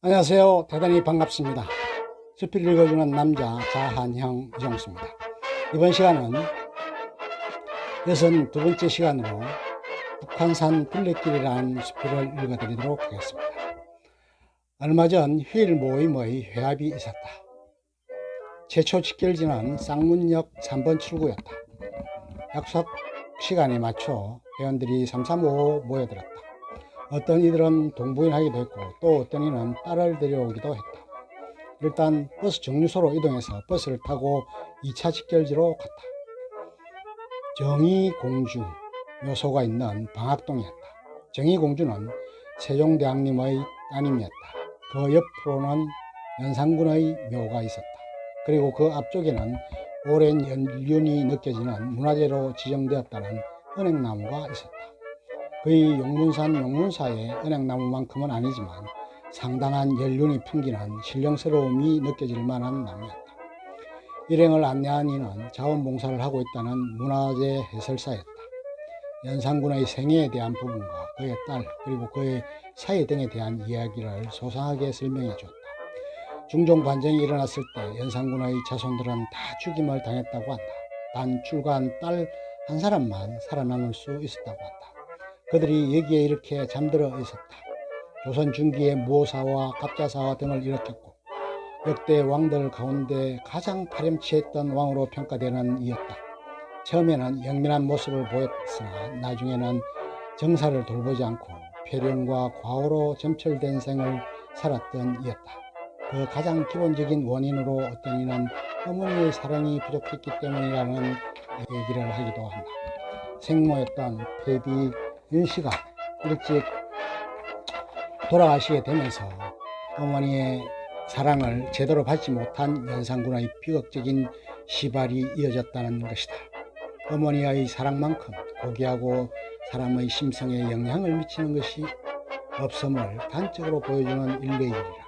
안녕하세요. 대단히 반갑습니다. 수필 읽어주는 남자 자한형 이종수입니다. 이번 시간은 62번째 시간으로 북한산 둘레길이라는 수필을 읽어드리도록 하겠습니다. 얼마 전 휴일 모임의 회합이 있었다. 최초 직결지는 쌍문역 3번 출구였다. 약속 시간에 맞춰 회원들이 삼삼오오 모여들었다. 어떤 이들은 동부인하기도 했고 또 어떤 이는 딸을 데려오기도 했다. 일단 버스 정류소로 이동해서 버스를 타고 2차 직결지로 갔다. 정의공주 묘소가 있는 방학동이었다. 정의공주는 세종대왕님의 따님이었다. 그 옆으로는 연산군의 묘가 있었다. 그리고 그 앞쪽에는 오랜 연륜이 느껴지는 문화재로 지정되었다는 은행나무가 있었다. 거의 용문산 용문사의 은행나무만큼은 아니지만 상당한 연륜이 풍기는 신령스러움이 느껴질 만한 나무였다. 일행을 안내한 이는 자원봉사를 하고 있다는 문화재 해설사였다. 연산군의 생애에 대한 부분과 그의 딸 그리고 그의 사회 등에 대한 이야기를 소상하게 설명해 주었다. 중종 반정이 일어났을 때 연산군의 자손들은 다 죽임을 당했다고 한다. 단 출가한 딸 한 사람만 살아남을 수 있었다고 한다. 그들이 여기에 이렇게 잠들어 있었다. 조선 중기의 무오사와 갑자사와 등을 일으켰고 역대 왕들 가운데 가장 파렴치했던 왕으로 평가되는 이였다. 처음에는 영민한 모습을 보였으나 나중에는 정사를 돌보지 않고 폐륜과 과오로 점철된 생을 살았던 이였다. 그 가장 기본적인 원인으로 어떤 이는 어머니의 사랑이 부족했기 때문이라는 얘기를 하기도 한다. 생모였던 폐비 윤씨가 일찍 돌아가시게 되면서 어머니의 사랑을 제대로 받지 못한 연산군의 비극적인 시발이 이어졌다는 것이다. 어머니의 사랑만큼 고귀하고 사람의 심성에 영향을 미치는 것이 없음을 단적으로 보여주는 일례일이라.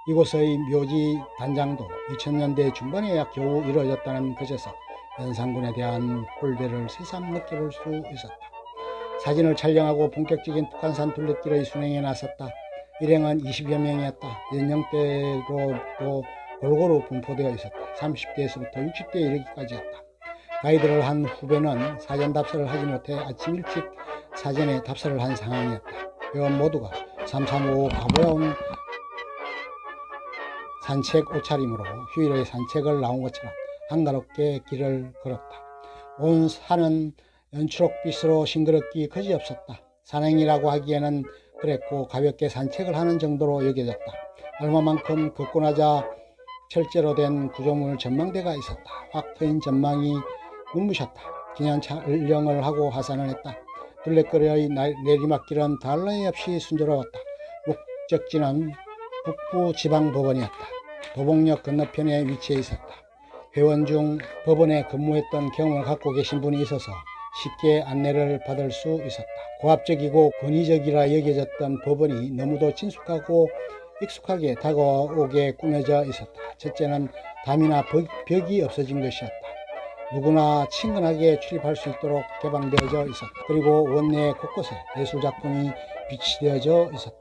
이곳의 묘지 단장도 2000년대 중반에야 겨우 이루어졌다는 것에서 연산군에 대한 홀대를 새삼 느껴볼 수 있었다. 사진을 촬영하고 본격적인 북한산 둘레길의 순행에 나섰다. 일행은 20여 명이었다. 연령대로도 골고루 분포되어 있었다. 30대에서부터 60대에 이르기까지였다. 가이드를 한 후배는 사전 답사를 하지 못해 아침 일찍 사전에 답사를 한 상황이었다. 회원 모두가 3355 가보야온 산책 옷차림으로 휴일의 산책을 나온 것처럼 한가롭게 길을 걸었다. 온 산은 연초록빛으로 싱그럽기 그지없었다. 산행이라고 하기에는 그랬고 가볍게 산책을 하는 정도로 여겨졌다. 얼마만큼 걷고 나자 철제로 된 구조물 전망대가 있었다. 확 트인 전망이 눈부셨다. 기념 촬영을 하고 하산을 했다. 둘레길의 내리막길은 더할 나위 없이 순조로웠다. 목적지는 북부지방법원이었다. 도봉역 건너편에 위치해 있었다. 회원 중 법원에 근무했던 경험을 갖고 계신 분이 있어서 쉽게 안내를 받을 수 있었다. 고압적이고 권위적이라 여겨졌던 법원이 너무도 친숙하고 익숙하게 다가오게 꾸며져 있었다. 첫째는 담이나 벽이 없어진 것이었다. 누구나 친근하게 출입할 수 있도록 개방되어져 있었다. 그리고 원내 곳곳에 예술작품이 비치되어져 있었다.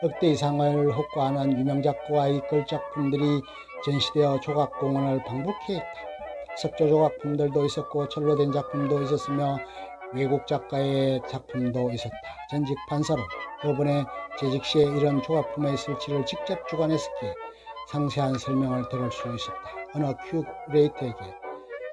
억대 이상을 호가하는 유명 작가의 걸작품들이 전시되어 조각공원을 방불케 했다. 석조 조각품들도 있었고 철로 된 작품도 있었으며 외국 작가의 작품도 있었다. 전직 판사로 법원에 재직 시에 이런 조각품의 설치를 직접 주관했었기에 상세한 설명을 들을 수 있었다. 어느 큐레이터에게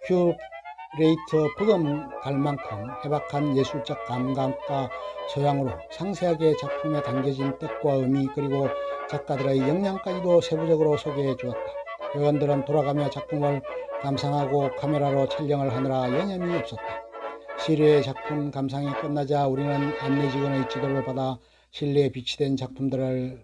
큐레이터 부검 갈 만큼 해박한 예술적 감각과 소양으로 상세하게 작품에 담겨진 뜻과 의미 그리고 작가들의 역량까지도 세부적으로 소개해 주었다. 회원들은 돌아가며 작품을 감상하고 카메라로 촬영을 하느라 여념이 없었다. 시류의 작품 감상이 끝나자 우리는 안내직원의 지도를 받아 실내에 비치된 작품들에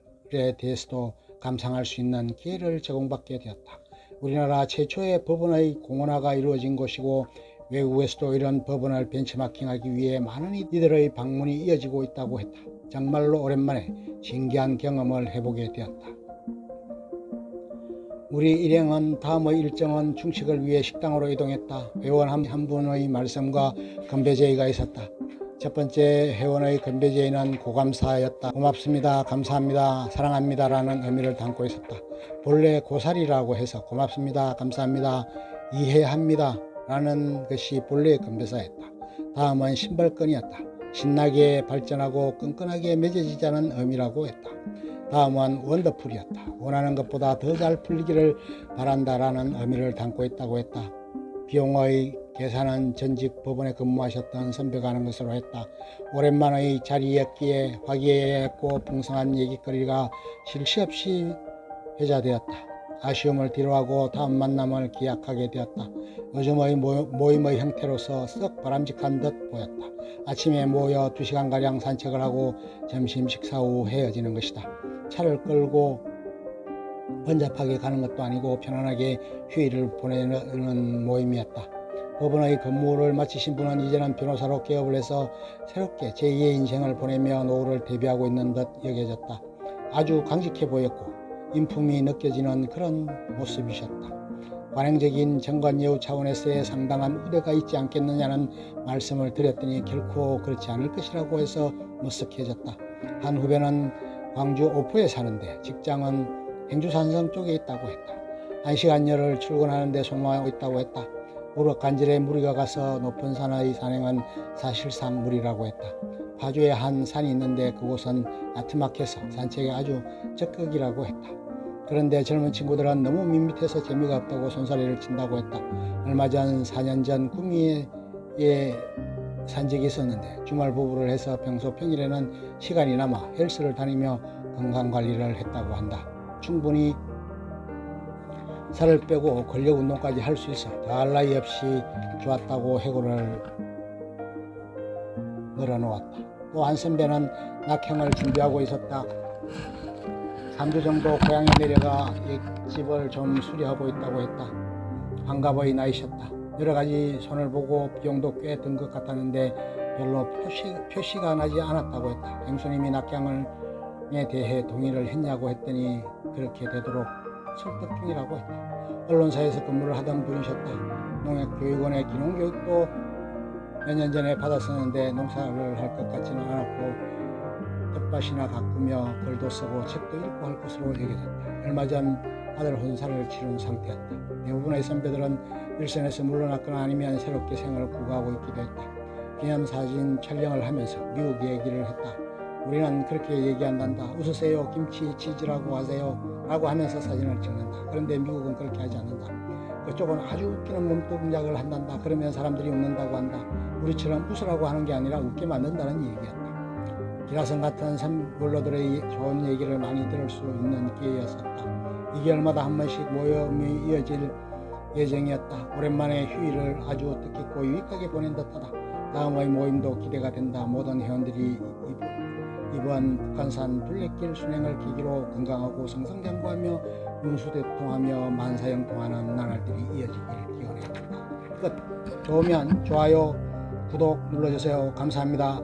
대해서도 감상할 수 있는 기회를 제공받게 되었다. 우리나라 최초의 법원의 공원화가 이루어진 곳이고 외국에서도 이런 법원을 벤치마킹하기 위해 많은 이들의 방문이 이어지고 있다고 했다. 정말로 오랜만에 신기한 경험을 해보게 되었다. 우리 일행은 다음의 일정은 중식을 위해 식당으로 이동했다. 회원 한 분의 말씀과 건배 제의가 있었다. 첫 번째 회원의 건배제에는 고감사였다. 고맙습니다, 감사합니다, 사랑합니다 라는 의미를 담고 있었다. 본래 고사리라고 해서 고맙습니다, 감사합니다, 이해합니다 라는 것이 본래의 건배사였다. 다음은 신발끈이었다. 신나게 발전하고 끈끈하게 맺어지자는 의미라고 했다. 다음은 원더풀이었다. 원하는 것보다 더 잘 풀리기를 바란다라는 의미를 담고 있다고 했다. 비용의 계산은 전직 법원에 근무하셨던 선배가 하는 것으로 했다. 오랜만의 자리였기에 화기애애했고 풍성한 얘기거리가 쉴 새 없이 회자되었다. 아쉬움을 뒤로하고 다음 만남을 기약하게 되었다. 요즘의 모임의 형태로서 썩 바람직한 듯 보였다. 아침에 모여 2시간가량 산책을 하고 점심 식사 후 헤어지는 것이다. 차를 끌고 번잡하게 가는 것도 아니고 편안하게 휴일을 보내는 모임이었다. 법원의 근무를 마치신 분은 이제는 변호사로 개업을 해서 새롭게 제2의 인생을 보내며 노후를 대비하고 있는 듯 여겨졌다. 아주 강직해 보였고 인품이 느껴지는 그런 모습이셨다. 관행적인 정관예우 차원에서의 상당한 우대가 있지 않겠느냐는 말씀을 드렸더니 결코 그렇지 않을 것이라고 해서 머쓱해졌다. 한 후배는 광주 오포에 사는데 직장은 행주산성 쪽에 있다고 했다. 1시간여를 출근하는데 소모하고 있다고 했다. 무릎 간절에 무리가 가서 높은 산의 산행은 사실상 무리라고 했다. 파주에 한 산이 있는데 그곳은 나트막해서 산책이 아주 적극이라고 했다. 그런데 젊은 친구들은 너무 밋밋해서 재미가 없다고 손사래를 친다고 했다. 얼마 전 4년 전 구미에 산적이 있었는데 주말 부부를 해서 평일에는 시간이 남아 헬스를 다니며 건강관리를 했다고 한다. 충분히 살을 빼고 근력운동까지 할 수 있어 더할 나위 없이 좋았다고 해고를 늘어놓았다. 또 한 선배는 낙형을 준비하고 있었다. 3주 정도 고향에 내려가 옛집을 좀 수리하고 있다고 했다. 환갑의 나이셨다. 여러가지 손을 보고 비용도 꽤 든 것 같았는데 별로 표시가 나지 않았다고 했다. 행수님이 낙향에 대해 동의를 했냐고 했더니 그렇게 되도록 설득 중이라고 했다. 언론사에서 근무를 하던 분이셨다. 농협교육원의 기농교육도 몇 년 전에 받았었는데 농사를 할 것 같지는 않았고 텃밭이나 가꾸며 글도 쓰고 책도 읽고 할 것으로 여겨졌다. 얼마 전 아들 혼사를 치른 상태였다. 대부분의 선배들은 일선에서 물러났거나 아니면 새롭게 생활을 구가하고 있기도 했다. 기념사진 촬영을 하면서 미국 얘기를 했다. 우리는 그렇게 얘기한단다. 웃으세요. 김치 치즈라고 하세요. 라고 하면서 사진을 찍는다. 그런데 미국은 그렇게 하지 않는다. 그쪽은 아주 웃기는 몸동작을 한단다. 그러면 사람들이 웃는다고 한다. 우리처럼 웃으라고 하는 게 아니라 웃게 만든다는 얘기였다. 기라성 같은 선블러들의 좋은 얘기를 많이 들을 수 있는 기회였었다. 2개월마다 한 번씩 모임이 이어질 예정이었다. 오랜만에 휴일을 아주 뜻깊고 유익하게 보낸 듯하다. 다음의 모임도 기대가 된다. 모든 회원들이 이번 북한산 둘레길 순행을 계기로 건강하고 성성장구하며 운수대통하며 만사형통하는 나날들이 이어지기를 기원해 봅니다. 끝. 좋으면 좋아요, 구독 눌러주세요. 감사합니다.